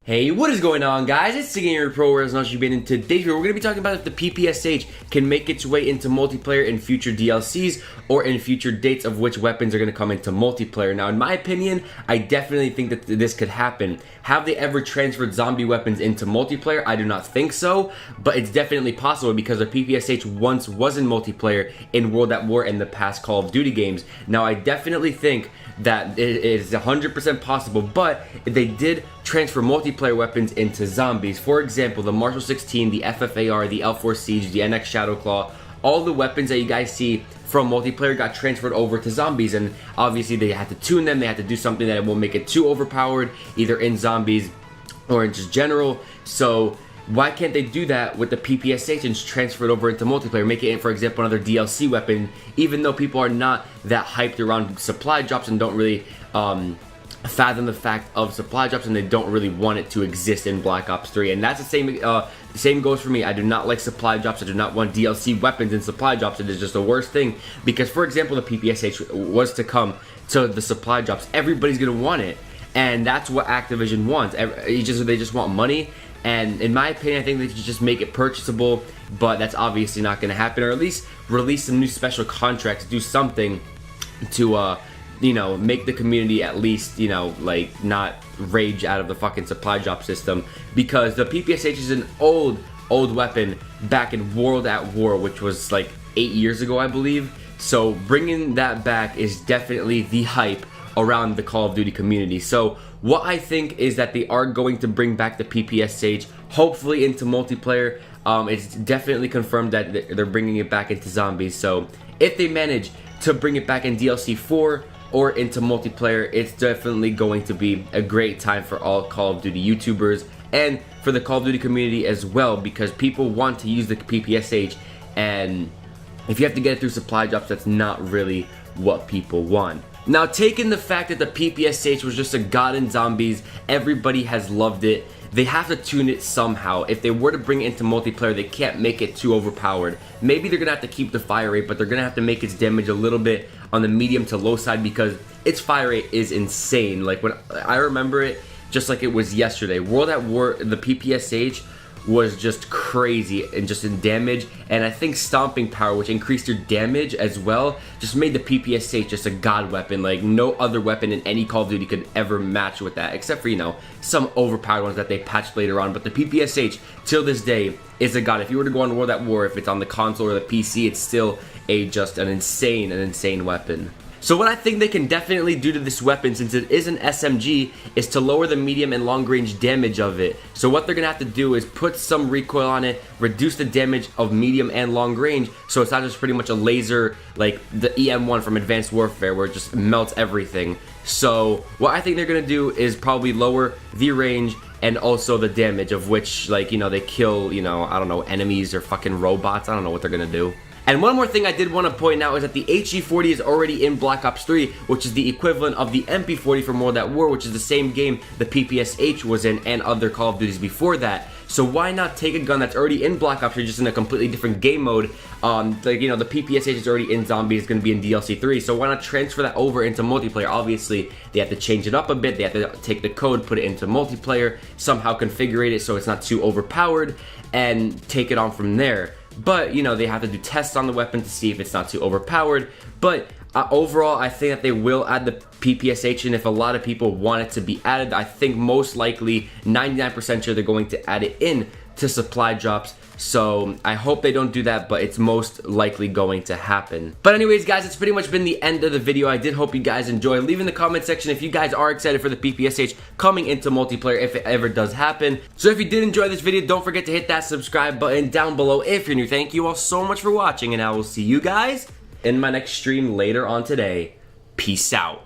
Hey, what is going on, guys? It's Siggamer Pro, where as you've been in today's video, we're going to be talking about if the PPSH can make its way into multiplayer in future DLCs or in future dates of which weapons are going to come into multiplayer. Now, in my opinion, I definitely think that this could happen. Have they ever transferred zombie weapons into multiplayer? I do not think so, but it's definitely possible because the PPSH once was in multiplayer in World at War in the past Call of Duty games. Now, I definitely think that it is 100% possible, but if they did transfer multiplayer weapons into zombies, for example, the Marshall 16, the FFAR, the L4 Siege, the NX Shadowclaw, all the weapons that you guys see from multiplayer got transferred over to zombies, and obviously they had to tune them, they had to do something that won't make it too overpowered, either in zombies or in just general. So why can't they do that with the PPSH and transfer it over into multiplayer? Make it, for example, another DLC weapon, even though people are not that hyped around supply drops and don't really fathom the fact of supply drops, and they don't really want it to exist in Black Ops 3. And that's the same goes for me. I do not like supply drops. I do not want DLC weapons in supply drops. It is just the worst thing because, for example, the PPSH was to come to the supply drops. Everybody's gonna want it, and that's what Activision wants. They just want money. And in my opinion, I think they should just make it purchasable, but that's obviously not going to happen. Or at least release some new special contracts, do something to, make the community at least, like not rage out of the fucking supply drop system. Because the PPSH is an old weapon back in World at War, which was like 8 years ago, I believe. So bringing that back is definitely the hype around the Call of Duty community. So what I think is that they are going to bring back the PPSH, hopefully into multiplayer. It's definitely confirmed that they're bringing it back into zombies. So if they manage to bring it back in DLC 4 or into multiplayer, it's definitely going to be a great time for all Call of Duty YouTubers and for the Call of Duty community as well, because people want to use the PPSH, and if you have to get it through supply drops, that's not really what people want. Now, taking the fact that the PPSH was just a god in zombies, everybody has loved it, they have to tune it somehow. If they were to bring it into multiplayer, they can't make it too overpowered. Maybe they're going to have to keep the fire rate, but they're going to have to make its damage a little bit on the medium to low side because its fire rate is insane. Like, when I remember it just like it was yesterday. World at War, the PPSH was just crazy and just in damage, and I think stomping power, which increased your damage as well, just made the PPSH just a god weapon. Like no other weapon in any Call of Duty could ever match with that, except for some overpowered ones that they patched later on. But the PPSH till this day is a god. If you were to go on World at War, if it's on the console or the PC, it's still just an insane weapon. So what I think they can definitely do to this weapon, since it is an SMG, is to lower the medium and long range damage of it. So what they're going to have to do is put some recoil on it, reduce the damage of medium and long range, so it's not just pretty much a laser like the EM1 from Advanced Warfare where it just melts everything. So what I think they're going to do is probably lower the range and also the damage, of which, like, they kill, I don't know, enemies or fucking robots. I don't know what they're going to do. And one more thing I did want to point out is that the HE40 is already in Black Ops 3, which is the equivalent of the MP40 from World at War, which is the same game the PPSH was in and other Call of Duties before that. So why not take a gun that's already in Black Ops 3, just in a completely different game mode? The PPSH is already in Zombie, it's going to be in DLC 3, so why not transfer that over into multiplayer? Obviously, they have to change it up a bit, they have to take the code, put it into multiplayer, somehow configure it so it's not too overpowered, and take it on from there. But, they have to do tests on the weapon to see if it's not too overpowered. But overall, I think that they will add the PPSH, and if a lot of people want it to be added, I think most likely 99% sure they're going to add it in to supply drops. So I hope they don't do that, but it's most likely going to happen. But anyways, guys, it's pretty much been the end of the video. I did hope you guys enjoyed. Leave in the comment section if you guys are excited for the PPSH coming into multiplayer, if it ever does happen. So if you did enjoy this video, don't forget to hit that subscribe button down below if you're new. Thank you all so much for watching, and I will see you guys in my next stream later on today. Peace out.